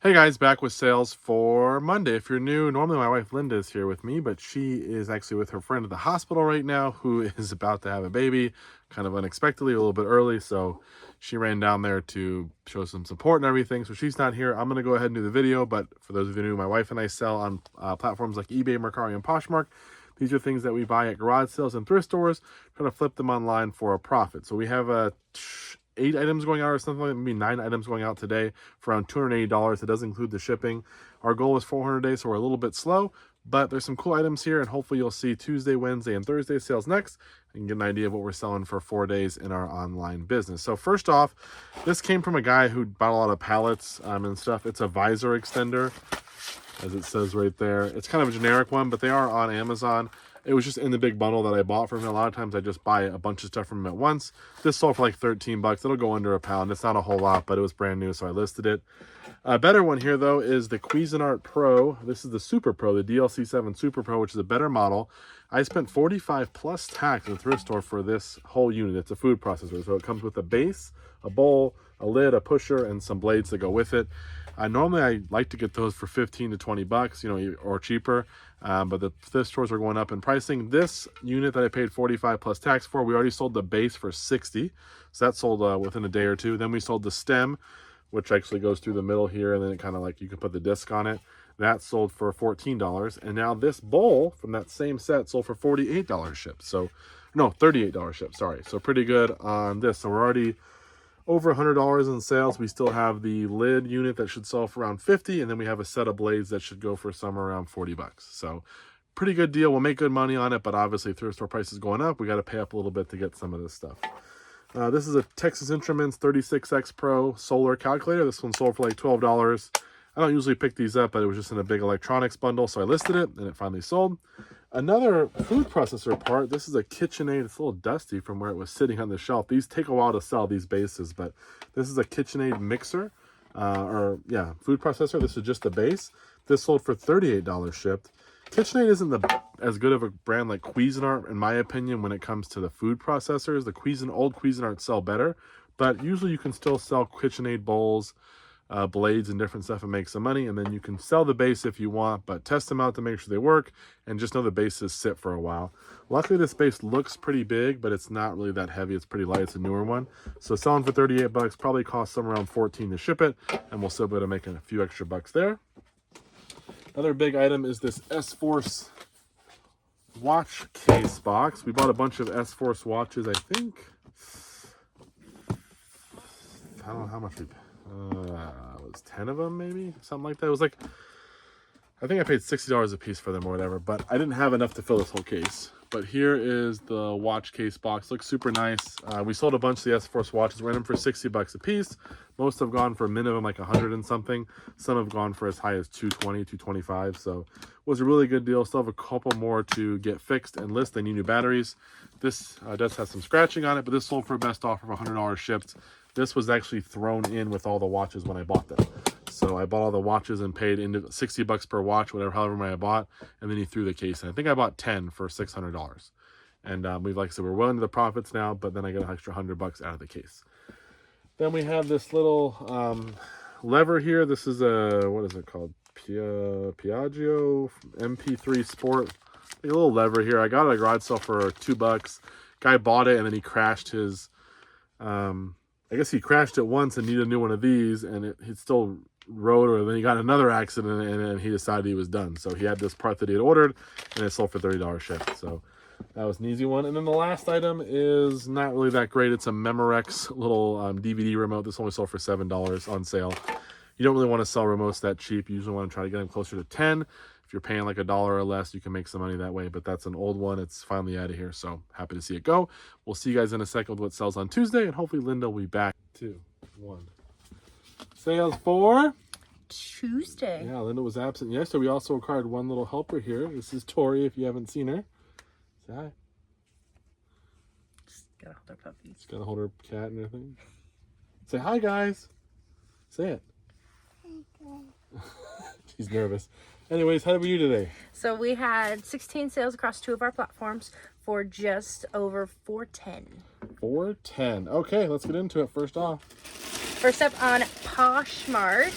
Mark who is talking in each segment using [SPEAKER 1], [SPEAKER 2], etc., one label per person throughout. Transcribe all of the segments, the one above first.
[SPEAKER 1] Hey guys, back with sales for Monday. If you're new, normally my wife Linda is here with me, but she is actually with her friend at the hospital right now who is about to have a baby, kind of unexpectedly, a little bit early. So she ran down there to show some support and everything. So she's not here. I'm going to go ahead and do the video, but for those of you new, my wife and I sell on platforms like eBay, Mercari, and Poshmark. These are things that we buy at garage sales and thrift stores, trying to flip them online for a profit. So we have 8 items going out or something like that, maybe 9 items going out today for around $280. It does include the shipping. Our goal is 400 days, so we're a little bit slow, but there's some cool items here, and hopefully you'll see Tuesday, Wednesday, and Thursday sales next and get an idea of what we're selling for 4 days in our online business. So first off, this came from a guy who bought a lot of pallets and stuff. It's a visor extender, as it says right there. It's kind of a generic one, but they are on Amazon. It was just in the big bundle that I bought from him. A lot of times I just buy a bunch of stuff from him at once. This sold for like 13 bucks. It'll go under a pound. It's not a whole lot, but it was brand new, so I listed it. A better one here, though, is the Cuisinart Pro. This is the Super Pro, the DLC7 Super Pro, which is a better model. I spent 45 plus tax at the thrift store for this whole unit. It's a food processor, so it comes with a base, a bowl, a lid, a pusher, and some blades that go with it. Normally I like to get those for 15 to 20 bucks, or cheaper, but the thrift stores are going up in pricing. This unit that I paid 45 plus tax for, we already sold the base for 60, so that sold within a day or two. Then we sold the stem, which actually goes through the middle here, and then it kind of like you can put the disc on it. That sold for $14, and now this bowl from that same set sold for $48 shipped. So, no, $38 shipped. Sorry. So pretty good on this. So we're already over $100 in sales. We still have the lid unit that should sell for around 50, and then we have a set of blades that should go for somewhere around 40 bucks. So pretty good deal. We'll make good money on it, but obviously thrift store prices going up. We got to pay up a little bit to get some of this stuff. This is a Texas Instruments 36X Pro solar calculator. This one sold for like $12. I don't usually pick these up, but it was just in a big electronics bundle, so I listed it, and it finally sold. Another food processor part, this is a KitchenAid. It's a little dusty from where it was sitting on the shelf. These take a while to sell, these bases, but this is a KitchenAid mixer, food processor. This is just the base. This sold for $38 shipped. KitchenAid isn't as good of a brand like Cuisinart, in my opinion, when it comes to the food processors. The old Cuisinart sell better, but usually you can still sell KitchenAid bowls, blades and different stuff and make some money, and then you can sell the base if you want, but test them out to make sure they work and just know the bases sit for a while. Luckily this base looks pretty big, but it's not really that heavy. It's pretty light. It's a newer one, so selling for 38 bucks, probably costs somewhere around 14 to ship it, and we'll still be able to make a few extra bucks there. Another big item is this S-Force watch case box. We bought a bunch of S-Force watches. I don't know how much we paid. It was 10 of them, maybe something like that. It was like, I think I paid $60 a piece for them or whatever, but I didn't have enough to fill this whole case. But here is the watch case box. Looks super nice. We sold a bunch of the S-Force watches. We're in them for 60 bucks a piece. Most have gone for a minimum like 100 and something. Some have gone for as high as 220, 225. So it was a really good deal. Still have a couple more to get fixed and list. They need new batteries. This does have some scratching on it, but this sold for a best offer of $100 shipped. This was actually thrown in with all the watches when I bought them. So I bought all the watches and paid into 60 bucks per watch, however many I bought, and then he threw the case in. I think I bought 10 for $600. And like I said, we're well into the profits now, but then I got an extra 100 bucks out of the case. Then we have this little lever here. This is what is it called? Piaggio MP3 Sport. A little lever here. I got it at a garage sale for $2. Guy bought it and then he crashed his, I guess he crashed it once and needed a new one of these, and he still rode, or then he got another accident and he decided he was done. So he had this part that he had ordered and it sold for $30 shipped. So that was an easy one. And then the last item is not really that great. It's a Memorex little DVD remote. This only sold for $7 on sale. You don't really want to sell remotes that cheap. You usually want to try to get them closer to 10. If you're paying like $1 or less, you can make some money that way, but that's an old one. It's finally out of here, so happy to see it go. We'll see you guys in a second with what sells on Tuesday, and hopefully Linda will be back. 2, 1. Sales for
[SPEAKER 2] Tuesday.
[SPEAKER 1] Yeah, Linda was absent yesterday. We also acquired one little helper here. This is Tori, if you haven't seen her. Say hi.
[SPEAKER 2] Just gotta hold her puppies.
[SPEAKER 1] Just gotta hold her cat and everything. Say hi, guys. Say it. She's nervous. Anyways, how did we do today?
[SPEAKER 2] So we had 16 sales across 2 of our platforms for just over $410.
[SPEAKER 1] $410. Okay, let's get into it. First off,
[SPEAKER 2] First up on Poshmark,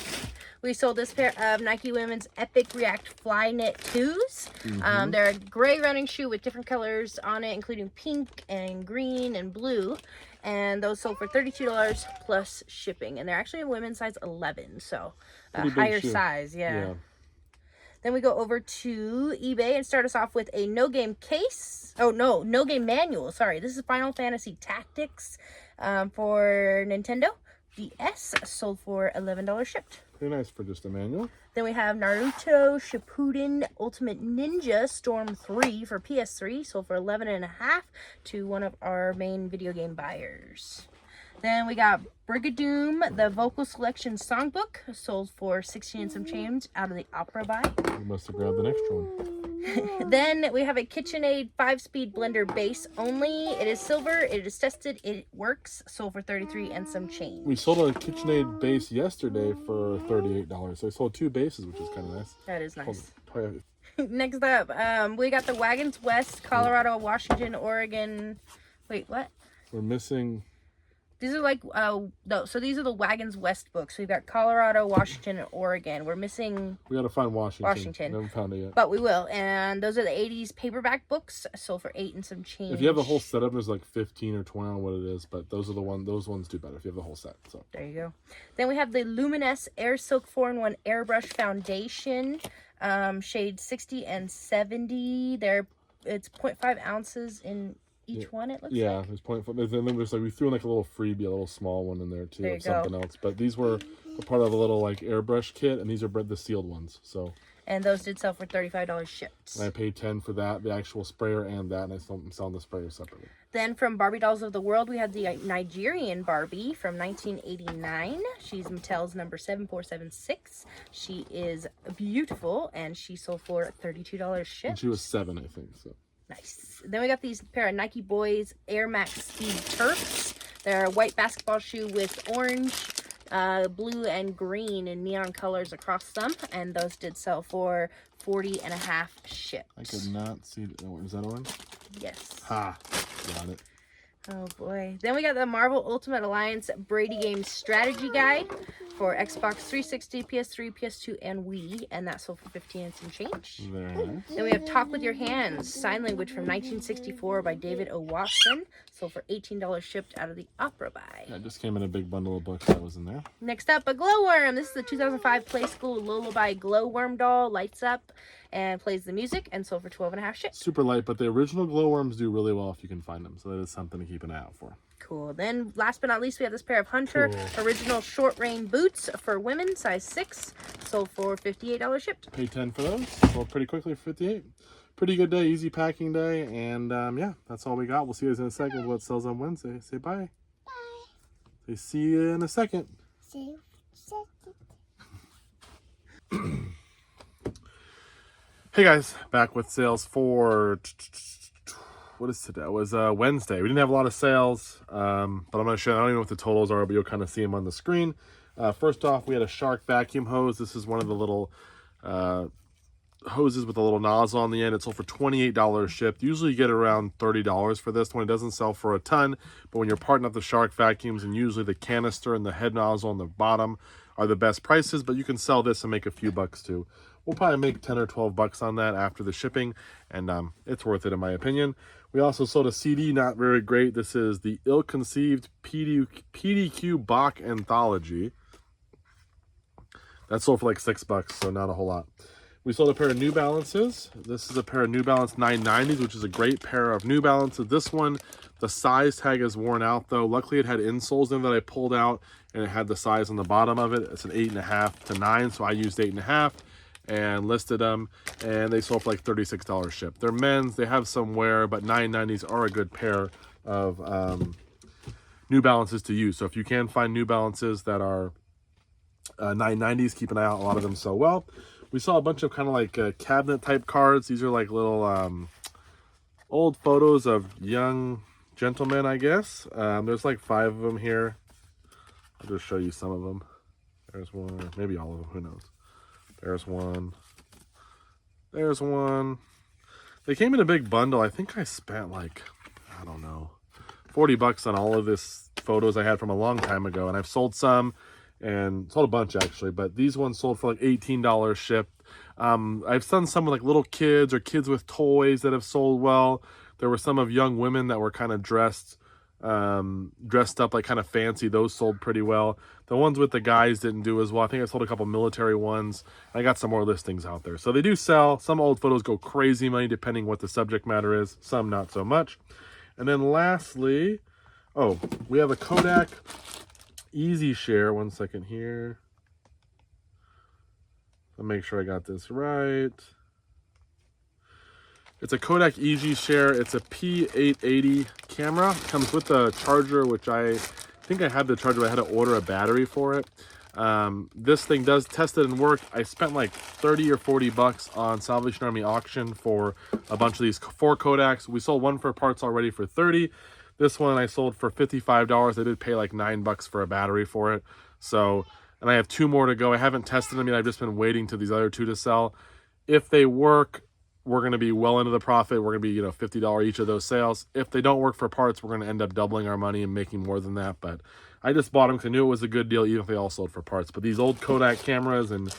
[SPEAKER 2] We sold this pair of Nike Women's Epic React Fly Knit 2s. They're a gray running shoe with different colors on it, including pink and green and blue. And those sold for $32 plus shipping. And they're actually a women's size 11, so a higher size, yeah. Then we go over to eBay and start us off with a no game case. Oh, no game manual. Sorry, this is Final Fantasy Tactics for Nintendo DS. Sold for $11 shipped.
[SPEAKER 1] Pretty nice for just a manual.
[SPEAKER 2] Then we have Naruto Shippuden Ultimate Ninja Storm 3 for PS3. Sold for $11.50 to one of our main video game buyers. Then we got Brigadoon, the Vocal Selection Songbook, sold for 16 and some change out of the Opera buy.
[SPEAKER 1] You must have grabbed the extra one.
[SPEAKER 2] Then we have a KitchenAid 5-speed blender base only. It is silver. It is tested. It works. Sold for 33 and some change.
[SPEAKER 1] We sold a KitchenAid base yesterday for $38. So we sold 2 bases, which is kind of nice.
[SPEAKER 2] That is nice.
[SPEAKER 1] Next
[SPEAKER 2] up, we got the Wagons West, Colorado, Washington, Oregon. Wait, what?
[SPEAKER 1] We're missing...
[SPEAKER 2] These are like, no, so these are the Wagons West books. We've got Colorado, Washington, and Oregon. We're missing...
[SPEAKER 1] We got to find Washington. Never found it yet.
[SPEAKER 2] But we will. And those are the 80s paperback books. Sold for 8 and some change.
[SPEAKER 1] If you have the whole setup, there's like 15 or 20 on what it is. But those are those ones do better if you have the whole set. So
[SPEAKER 2] there you go. Then we have the Luminous Air Silk 4-in-1 Airbrush Foundation. Shade 60 and 70. It's 0.5 ounces in... each one, it looks like.
[SPEAKER 1] Yeah, there's 0.5. Then there's like, we threw in like a little freebie, a little small one in there too, of something else. But these were a part of a little like airbrush kit, and these are the sealed ones. So.
[SPEAKER 2] And those did sell for $35 shipped.
[SPEAKER 1] And I paid $10 for that, the actual sprayer and that, and I'm selling the sprayer separately.
[SPEAKER 2] Then from Barbie Dolls of the World, we had the Nigerian Barbie from 1989. She's Mattel's number 7476. She is beautiful, and she sold for $32 shipped.
[SPEAKER 1] And she was 7, I think. So.
[SPEAKER 2] Nice. Then we got these pair of Nike Boys Air Max Speed Turfs. They're a white basketball shoe with orange, blue, and green and neon colors across them. And those did sell for $40.50 shipped.
[SPEAKER 1] I could not see. Is that orange?
[SPEAKER 2] Yes.
[SPEAKER 1] Ha. Got it.
[SPEAKER 2] Oh boy. Then we got the Marvel Ultimate Alliance Brady Games Strategy Guide for Xbox 360, PS3, PS2, and Wii, and that sold for 15 and some change.
[SPEAKER 1] Very nice.
[SPEAKER 2] Then we have Talk With Your Hands, Sign Language from 1964 by David O. Watson, sold for $18 shipped out of the Opera buy.
[SPEAKER 1] Yeah, it just came in a big bundle of books that was in there.
[SPEAKER 2] Next up, a glowworm. This is the 2005 Play School Lullaby glowworm doll, lights up and plays the music, and sold for $12.50 shipped.
[SPEAKER 1] Super light, but the original glowworms do really well if you can find them, so that is something to keep an eye out for.
[SPEAKER 2] Cool. Then last but not least, we have this pair of Hunter original short rain boots for women, size 6, sold for $58 shipped.
[SPEAKER 1] Paid 10 for those, sold pretty quickly for 58. Pretty good day, easy packing day, and yeah, that's all we got. We'll see you guys in a second with what sells on Wednesday. Say bye. Bye. Say see you in a second. See you in a second. Hey guys, back with sales for what is today? It was Wednesday. We didn't have a lot of sales, but I'm going to show you. I don't even know what the totals are, but you'll kind of see them on the screen. First off, we had a Shark vacuum hose. This is one of the little hoses with a little nozzle on the end. It sold for $28 shipped. Usually you get around $30 for this one. It doesn't sell for a ton, but when you're parting up the Shark vacuums, and usually the canister and the head nozzle on the bottom are the best prices, but you can sell this and make a few bucks too. We'll probably make 10 or 12 bucks on that after the shipping, and it's worth it in my opinion. We also sold a CD, not very great. This is the Ill-Conceived PDQ Bach Anthology. That sold for like $6, so not a whole lot. We sold a pair of New Balances. This is a pair of New Balance 990s, which is a great pair of New Balances. This one, the size tag is worn out though. Luckily it had insoles in that I pulled out, and it had the size on the bottom of it. It's an 8.5 to 9, so I used 8.5. And listed them, and they sold for like $36 shipped. They're men's, they have some wear, but 990s are a good pair of New Balances to use. So if you can find New Balances that are 990s, keep an eye out. A lot of them sell well. We saw a bunch of kind of like cabinet type cards. These are like little old photos of young gentlemen, I guess. There's like 5 of them here. I'll just show you some of them. There's one, or maybe all of them, who knows. There's one. There's one. They came in a big bundle. I think I spent like, I don't know, $40 on all of this photos I had from a long time ago. And I've sold some, and sold a bunch actually, but these ones sold for like $18 shipped. I've done some with like little kids or kids with toys that have sold well. There were some of young women that were kind of dressed up like kind of fancy. Those sold pretty well. The ones with the guys didn't do as well. I think I sold a couple military ones. I got some more listings out there, so they do sell. Some old photos go crazy money depending what the subject matter is, some not so much. And then lastly, oh, we have a Kodak Easy Share. One second here. I'll make sure I got this right. It's a Kodak Easy Share. It's a P880 camera. It comes with a charger, which I think I had the charger, but I had to order a battery for it. This thing does test it and work. I spent like 30 or 40 bucks on Salvation Army auction for a bunch of these 4 Kodaks. We sold one for parts already for 30. This one I sold for $55. I did pay like 9 bucks for a battery for it. So, and I have 2 more to go. I haven't tested them yet. I've just been waiting to these other 2 to sell. If they work, we're going to be well into the profit. We're going to be, $50 each of those sales. If they don't work for parts, we're going to end up doubling our money and making more than that. But I just bought them because I knew it was a good deal, even if they all sold for parts. But these old Kodak cameras and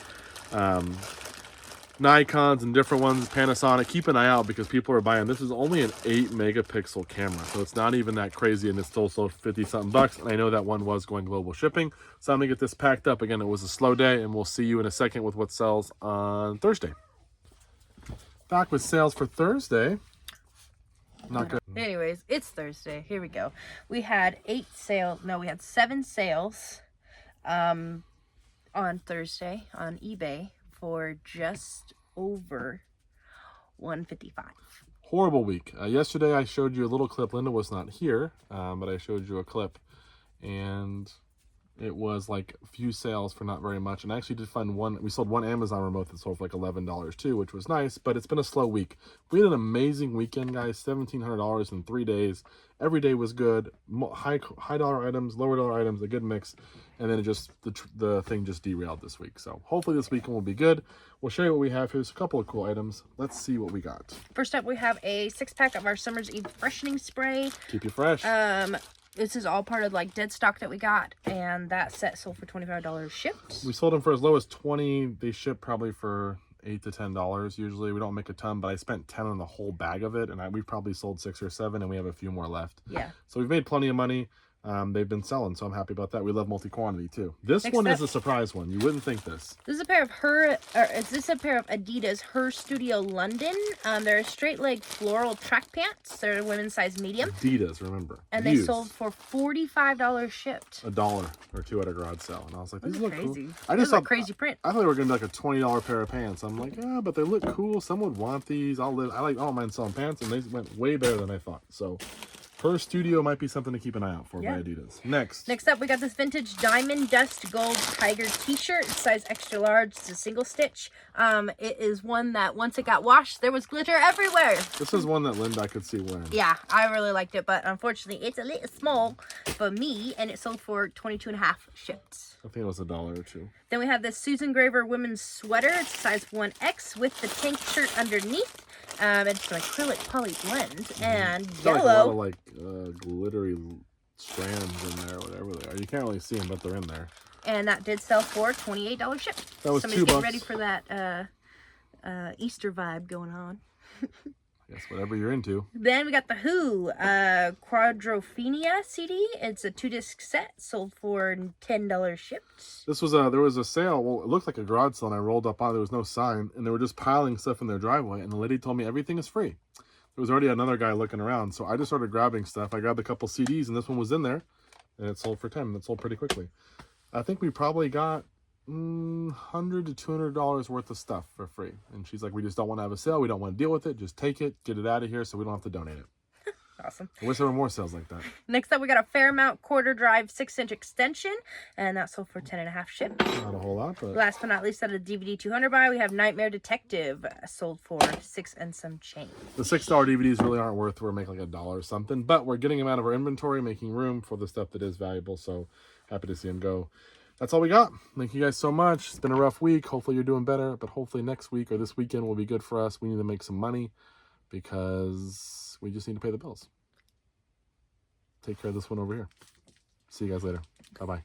[SPEAKER 1] Nikons and different ones, Panasonic, keep an eye out because people are buying. This is only an 8 megapixel camera, so it's not even that crazy, and it's still sold 50-something bucks. And I know that one was going global shipping, so I'm gonna get this packed up. Again, it was a slow day, and we'll see you in a second with what sells on Thursday. Back with sales for Thursday. Not good.
[SPEAKER 2] Anyways, it's Thursday. Here we go. We had 7 sales on Thursday on eBay for just over $155.
[SPEAKER 1] Horrible week. Yesterday I showed you a little clip. Linda was not here, but I showed you a clip, and it was like a few sales for not very much. And I actually did find one. We sold one Amazon remote that sold for like $11 too, which was nice, but it's been a slow week. We had an amazing weekend, guys. $1,700 in 3 days. Every day was good. High dollar items, lower dollar items, a good mix. And then it just, the thing just derailed this week. So hopefully this weekend will be good. We'll show you what we have. Here's a couple of cool items. Let's see what we got.
[SPEAKER 2] First up, we have a 6-pack of our Summer's Eve freshening spray.
[SPEAKER 1] Keep you fresh.
[SPEAKER 2] This is all part of like dead stock that we got, and that set sold for $25 shipped.
[SPEAKER 1] We sold them for as low as $20. They ship probably for $8 to $10 usually. We don't make a ton, but I spent $10 on the whole bag of it, and we've probably sold 6 or 7, and we have a few more left.
[SPEAKER 2] Yeah.
[SPEAKER 1] So we've made plenty of money. They've been selling, so I'm happy about that. We love multi-quantity too. This one is a surprise one. You wouldn't think this.
[SPEAKER 2] This is a pair of Adidas Her Studio London. They're a straight leg floral track pants. They're a women's size medium.
[SPEAKER 1] Adidas, remember.
[SPEAKER 2] And they sold for $45 shipped.
[SPEAKER 1] $1 or $2 at a garage sale. And I was like, these look
[SPEAKER 2] crazy.
[SPEAKER 1] Cool. I just saw
[SPEAKER 2] crazy print.
[SPEAKER 1] I thought they were gonna be like a $20 pair of pants. I'm like, yeah, but they look cool. Someone would want these. I don't mind selling pants, and they went way better than I thought. So Her Studio might be something to keep an eye out for by Adidas. Next
[SPEAKER 2] up, we got this vintage Diamond Dust Gold Tiger t-shirt. It's size extra large. It's a single stitch. It is one that once it got washed, there was glitter everywhere.
[SPEAKER 1] This is one that Linda could see wearing.
[SPEAKER 2] Yeah, I really liked it, but unfortunately, it's a little small for me, and it sold for $22.50 shipped.
[SPEAKER 1] I think it was $1 or $2.
[SPEAKER 2] Then we have this Susan Graver women's sweater. It's size 1X with the tank shirt underneath. It's an acrylic poly blend and
[SPEAKER 1] It's
[SPEAKER 2] yellow.
[SPEAKER 1] like a lot of like glittery strands in there, whatever they are. You can't really see them, but they're in there.
[SPEAKER 2] And that did sell for $28 shipped.
[SPEAKER 1] That was
[SPEAKER 2] Somebody's
[SPEAKER 1] $2.
[SPEAKER 2] getting ready for that Easter vibe going on.
[SPEAKER 1] Yes, whatever you're into.
[SPEAKER 2] Then we got the Who Quadrophenia CD. It's a 2-disc set, sold for $10 shipped.
[SPEAKER 1] This was there was a sale. Well, it looked like a garage sale, and I rolled up on it. There was no sign, and they were just piling stuff in their driveway. And the lady told me everything is free. There was already another guy looking around, so I just started grabbing stuff. I grabbed a couple CDs, and this one was in there, and it sold for $10. It sold pretty quickly. I think we probably got $100 to $200 worth of stuff for free. And she's like, we just don't want to have a sale. We don't want to deal with it. Just take it, get it out of here, so we don't have to donate it.
[SPEAKER 2] Awesome.
[SPEAKER 1] I wish there were more sales like that.
[SPEAKER 2] Next up, we got a Fairmount quarter drive 6-inch extension, and that sold for $10.50 shipped.
[SPEAKER 1] Not a whole lot, but
[SPEAKER 2] Last but not least, out of DVD 200 buy, we have Nightmare Detective, sold for $6 and some change.
[SPEAKER 1] the $6 DVDs really aren't worth. We're making like $1 or something, but we're getting them out of our inventory, making room for the stuff that is valuable. So happy to see them go. That's all we got. Thank you guys so much. It's been a rough week. Hopefully you're doing better, but hopefully next week or this weekend will be good for us. We need to make some money because we just need to pay the bills. Take care of this one over here. See you guys later. Bye-bye.